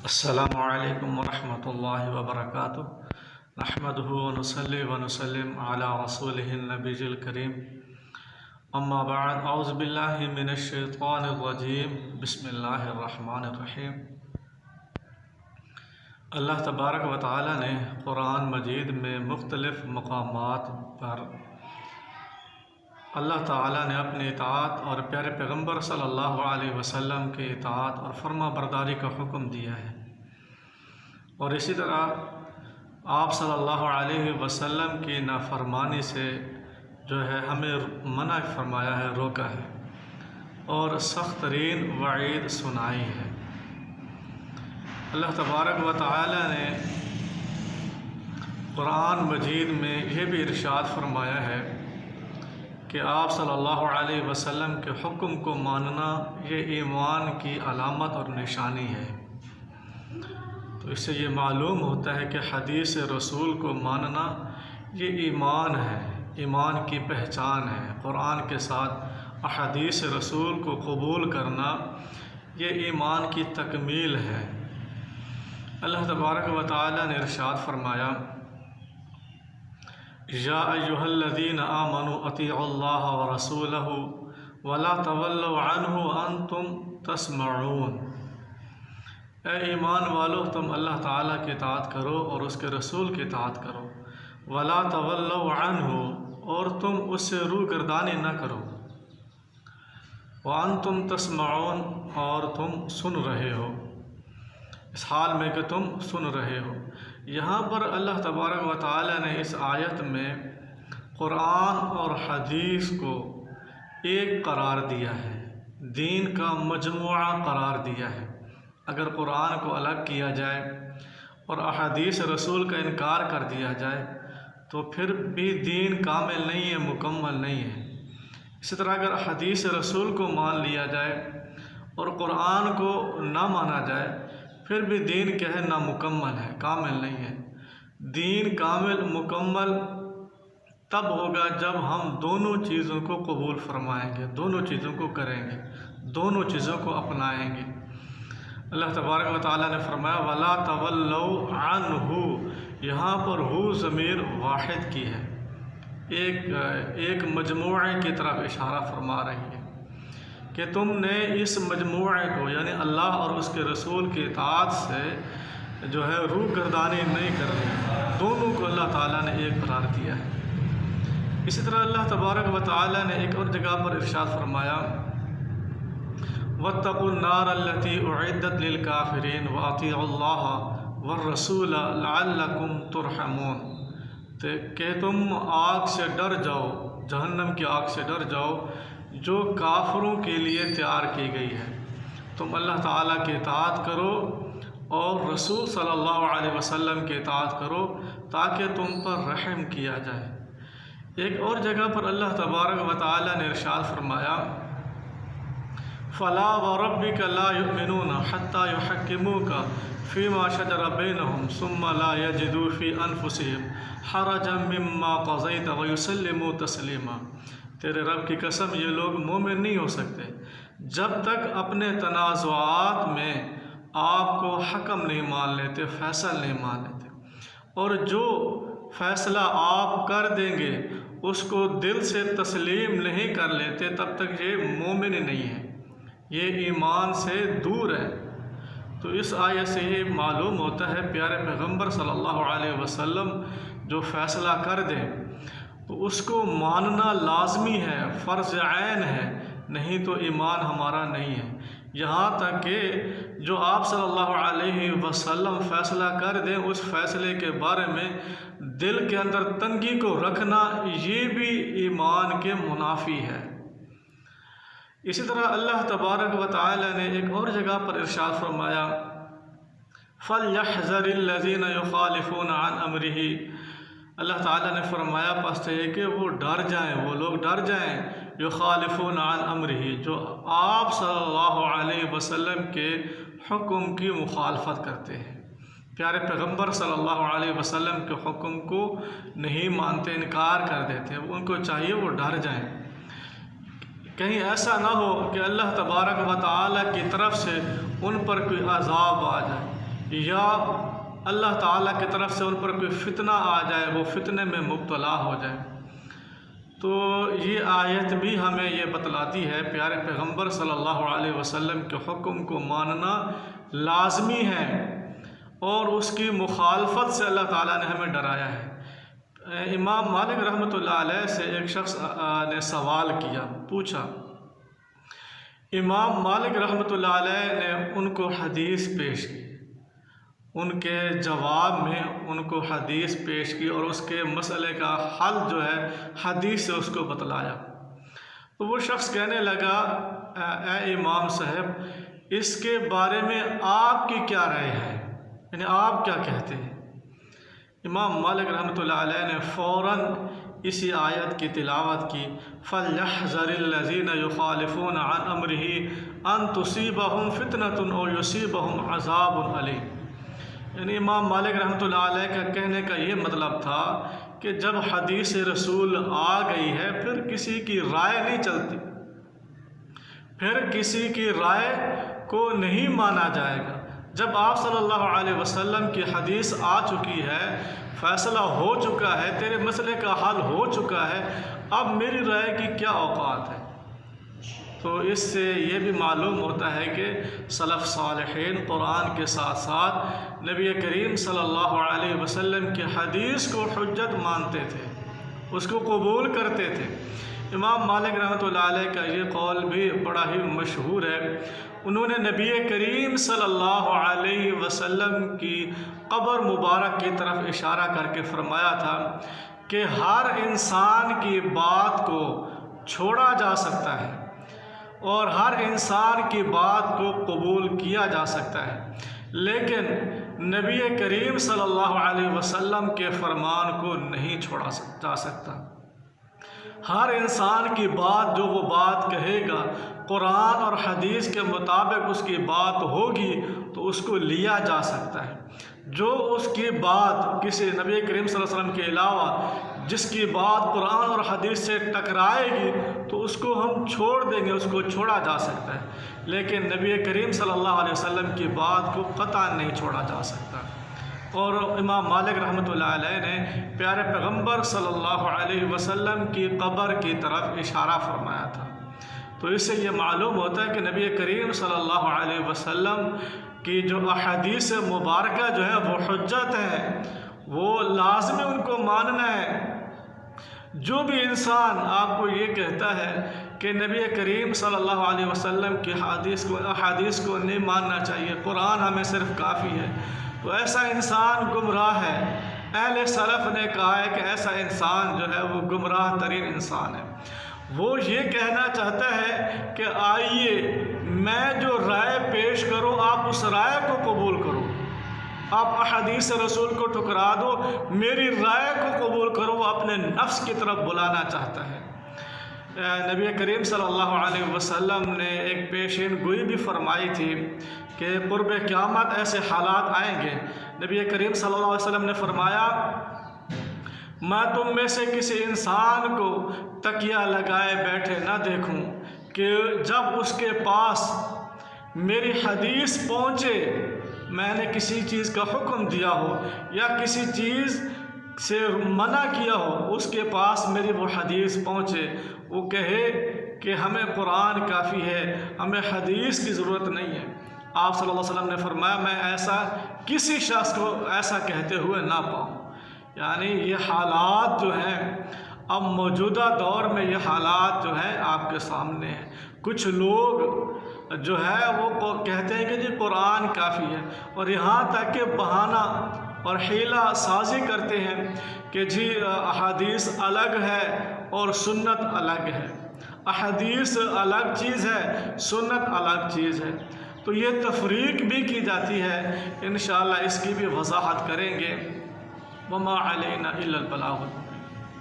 السلام علیکم ورحمۃ اللہ وبرکاتہ نحمدہ ونصلی ونسلم علی رسولہ النبی الکریم اما بعد اعوذ باللہ من الشیطان الرجیم بسم اللہ الرحمن الرحیم۔ اللہ تبارک و تعالی نے قرآن مجید میں مختلف مقامات پر اللہ تعالیٰ نے اپنی اطاعت اور پیارے پیغمبر صلی اللہ علیہ وسلم کے اطاعت اور فرما برداری کا حکم دیا ہے، اور اسی طرح آپ صلی اللہ علیہ وسلم کی نافرمانی سے جو ہے ہمیں منع فرمایا ہے، روکا ہے اور سخت ترین وعید سنائی ہے۔ اللہ تبارک و تعالیٰ نے قرآن مجید میں یہ بھی ارشاد فرمایا ہے کہ آپ صلی اللہ علیہ وسلم کے حکم کو ماننا یہ ایمان کی علامت اور نشانی ہے۔ تو اس سے یہ معلوم ہوتا ہے کہ حدیث رسول کو ماننا یہ ایمان ہے، ایمان کی پہچان ہے۔ قرآن کے ساتھ احادیث رسول کو قبول کرنا یہ ایمان کی تکمیل ہے۔ اللہ تبارک و تعالی نے ارشاد فرمایا، یا ایھا الذین آمنوا اطیعوا اللہ ورسولہ ولا تولوا عنہ وانتم تسمعون۔ اے ایمان والو، تم اللہ تعالیٰ کی اطاعت کرو اور اس کے رسول کی اطاعت کرو، ولا تولوا عنہ، اور تم اس سے روگردانی نہ کرو، وانتم تسمعون، اور تم سن رہے ہو، اس حال میں کہ تم سن رہے ہو۔ یہاں پر اللہ تبارک و تعالی نے اس آیت میں قرآن اور حدیث کو ایک قرار دیا ہے، دین کا مجموعہ قرار دیا ہے۔ اگر قرآن کو الگ کیا جائے اور احادیث رسول کا انکار کر دیا جائے تو پھر بھی دین کامل نہیں ہے، مکمل نہیں ہے۔ اسی طرح اگر حدیث رسول کو مان لیا جائے اور قرآن کو نہ مانا جائے پھر بھی دین کیا ہے، نامکمل ہے، کامل نہیں ہے۔ دین کامل مکمل تب ہوگا جب ہم دونوں چیزوں کو قبول فرمائیں گے، دونوں چیزوں کو کریں گے، دونوں چیزوں کو اپنائیں گے۔ اللہ تبارک و تعالیٰ نے فرمایا وَلَا تَوَلَّوْا عَنْهُ، یہاں پر ہو ضمیر واحد کی ہے، ایک مجموعے کی طرف اشارہ فرما رہی ہے کہ تم نے اس مجموعے کو یعنی اللہ اور اس کے رسول کی اطاعت سے جو ہے روگردانی نہیں کرنی، دونوں کو اللہ تعالیٰ نے ایک قرار دیا ہے۔ اسی طرح اللہ تبارک و تعالیٰ نے ایک اور جگہ پر ارشاد فرمایا وَاتَّقُوا النَّارَ الَّتِي أُعِدَّتْ لِلْكَافِرِينَ وَأَطِيعُوا اللَّهَ وَالرَّسُولَ لَعَلَّكُمْ تُرْحَمُونَ، کہ تم آگ سے ڈر جاؤ، جہنم کی آگ سے ڈر جاؤ جو کافروں کے لیے تیار کی گئی ہے۔ تم اللہ تعالیٰ کی اطاعت کرو اور رسول صلی اللہ علیہ وسلم کی اطاعت کرو تاکہ تم پر رحم کیا جائے۔ ایک اور جگہ پر اللہ تبارک و تعالیٰ نے ارشاد فرمایا فَلَا وَرَبِّكَ لَا يُؤْمِنُونَ حَتَّى يُحَكِّمُوكَ فِيمَا شَجَرَ بَيْنَهُمْ ثُمَّ لَا يَجِدُوا فِي أَنفُسِهِمْ حَرَجًا مِّمَّا قَضَيْتَ وَيُسَلِّمُوا تَسْلِيمًا۔ تیرے رب کی قسم، یہ لوگ مومن نہیں ہو سکتے جب تک اپنے تنازعات میں آپ کو حکم نہیں مان لیتے، فیصل نہیں مان لیتے، اور جو فیصلہ آپ کر دیں گے اس کو دل سے تسلیم نہیں کر لیتے تب تک یہ مومن نہیں ہے، یہ ایمان سے دور ہے۔ تو اس آیت سے یہ معلوم ہوتا ہے پیارے پیغمبر صلی اللہ علیہ وسلم جو فیصلہ کر دیں تو اس کو ماننا لازمی ہے، فرض عین ہے، نہیں تو ایمان ہمارا نہیں ہے۔ یہاں تک کہ جو آپ صلی اللہ علیہ وسلم فیصلہ کر دیں اس فیصلے کے بارے میں دل کے اندر تنگی کو رکھنا یہ بھی ایمان کے منافی ہے۔ اسی طرح اللہ تبارک و تعالی نے ایک اور جگہ پر ارشاد فرمایا فَلْيَحْذَرِ الَّذِينَ يُخَالِفُونَ عَنْ أَمْرِهِ، اللہ تعالیٰ نے فرمایا پس ہے کہ وہ ڈر جائیں، وہ لوگ ڈر جائیں یخالفون عن امرہ، جو آپ صلی اللہ علیہ وسلم کے حکم کی مخالفت کرتے ہیں، پیارے پیغمبر صلی اللہ علیہ وسلم کے حکم کو نہیں مانتے، انکار کر دیتے ہیں۔ ان کو چاہیے وہ ڈر جائیں، کہیں ایسا نہ ہو کہ اللہ تبارک و تعالیٰ کی طرف سے ان پر کوئی عذاب آ جائے، یا اللہ تعالیٰ کی طرف سے ان پر کوئی فتنہ آ جائے، وہ فتنے میں مبتلا ہو جائے۔ تو یہ آیت بھی ہمیں یہ بتلاتی ہے پیارے پیغمبر صلی اللہ علیہ وسلم کے حکم کو ماننا لازمی ہے، اور اس کی مخالفت سے اللہ تعالیٰ نے ہمیں ڈرایا ہے۔ امام مالک رحمۃ اللہ علیہ سے ایک شخص نے سوال کیا، پوچھا، امام مالک رحمۃ اللہ علیہ نے ان کو حدیث پیش کی، ان کے جواب میں ان کو حدیث پیش کی اور اس کے مسئلے کا حل جو ہے حدیث سے اس کو بتلایا۔ تو وہ شخص کہنے لگا، اے امام صاحب، اس کے بارے میں آپ کی کیا رائے ہے، یعنی آپ کیا کہتے ہیں؟ امام مالک رحمۃ اللہ علیہ نے فوراً اسی آیت کی تلاوت کی، فَلْيَحْذَرِ الَّذِينَ يُخَالِفُونَ عَنْ أَمْرِهِ أَن تُصِيبَهُمْ فِتْنَةٌ أَوْ يُصِيبَهُمْ عَذَابٌ أَلِيمٌ۔ یعنی امام مالک رحمۃ اللہ علیہ کا کہنے کا یہ مطلب تھا کہ جب حدیث رسول آ گئی ہے پھر کسی کی رائے نہیں چلتی، پھر کسی کی رائے کو نہیں مانا جائے گا۔ جب آپ صلی اللہ علیہ وسلم کی حدیث آ چکی ہے، فیصلہ ہو چکا ہے، تیرے مسئلے کا حل ہو چکا ہے، اب میری رائے کی کیا اوقات ہے؟ تو اس سے یہ بھی معلوم ہوتا ہے کہ سلف صالحین قرآن کے ساتھ ساتھ نبی کریم صلی اللہ علیہ وسلم کی حدیث کو حجت مانتے تھے، اس کو قبول کرتے تھے۔ امام مالک رحمۃ اللہ علیہ کا یہ قول بھی بڑا ہی مشہور ہے۔ انہوں نے نبی کریم صلی اللہ علیہ وسلم کی قبر مبارک کی طرف اشارہ کر کے فرمایا تھا کہ ہر انسان کی بات کو چھوڑا جا سکتا ہے اور ہر انسان کی بات کو قبول کیا جا سکتا ہے، لیکن نبی کریم صلی اللہ علیہ وسلم کے فرمان کو نہیں چھوڑا جا سکتا۔ ہر انسان کی بات، جو وہ بات کہے گا، قرآن اور حدیث کے مطابق اس کی بات ہوگی تو اس کو لیا جا سکتا ہے۔ جو اس کی بات کسی نبی کریم صلی اللہ علیہ وسلم کے علاوہ جس کی بات قرآن اور حدیث سے ٹکرائے گی تو اس کو ہم چھوڑ دیں گے، اس کو چھوڑا جا سکتا ہے، لیکن نبی کریم صلی اللہ علیہ وسلم کی بات کو قطعا نہیں چھوڑا جا سکتا۔ اور امام مالک رحمۃ اللہ علیہ نے پیارے پیغمبر صلی اللہ علیہ وسلم کی قبر کی طرف اشارہ فرمایا تھا۔ تو اس سے یہ معلوم ہوتا ہے کہ نبی کریم صلی اللہ علیہ وسلم کی جو احادیث مبارکہ جو ہے وہ حجت ہیں، وہ لازمی ان کو ماننا ہے۔ جو بھی انسان آپ کو یہ کہتا ہے کہ نبی کریم صلی اللہ علیہ وسلم کی احادیث کو نہیں ماننا چاہیے، قرآن ہمیں صرف کافی ہے، تو ایسا انسان گمراہ ہے۔ اہل سلف نے کہا ہے کہ ایسا انسان جو ہے وہ گمراہ ترین انسان ہے۔ وہ یہ کہنا چاہتا ہے کہ آئیے میں جو رائے پیش کروں آپ اس رائے کو قبول کرو، آپ احادیث رسول کو ٹھکرا دو، میری رائے کو قبول کرو، وہ اپنے نفس کی طرف بلانا چاہتا ہے۔ نبی کریم صلی اللہ علیہ وسلم نے ایک پیشین گوئی بھی فرمائی تھی کہ قرب قیامت ایسے حالات آئیں گے۔ نبی کریم صلی اللہ علیہ وسلم نے فرمایا، میں تم میں سے کسی انسان کو تکیہ لگائے بیٹھے نہ دیکھوں کہ جب اس کے پاس میری حدیث پہنچے، میں نے کسی چیز کا حکم دیا ہو یا کسی چیز سے منع کیا ہو، اس کے پاس میری وہ حدیث پہنچے، وہ کہے کہ ہمیں قرآن کافی ہے، ہمیں حدیث کی ضرورت نہیں ہے۔ آپ صلی اللہ علیہ وسلم نے فرمایا، میں ایسا کسی شخص کو ایسا کہتے ہوئے نہ پاؤں۔ یعنی یہ حالات جو ہیں اب موجودہ دور میں، یہ حالات جو ہیں آپ کے سامنے ہیں۔ کچھ لوگ جو ہے وہ کہتے ہیں کہ جی قرآن کافی ہے، اور یہاں تک کہ بہانہ اور حیلہ سازی کرتے ہیں کہ جی احادیث الگ ہے اور سنت الگ ہے، احادیث الگ چیز ہے، سنت الگ چیز ہے۔ تو یہ تفریق بھی کی جاتی ہے، انشاءاللہ اس کی بھی وضاحت کریں گے۔ وما علینا الا البلاغ۔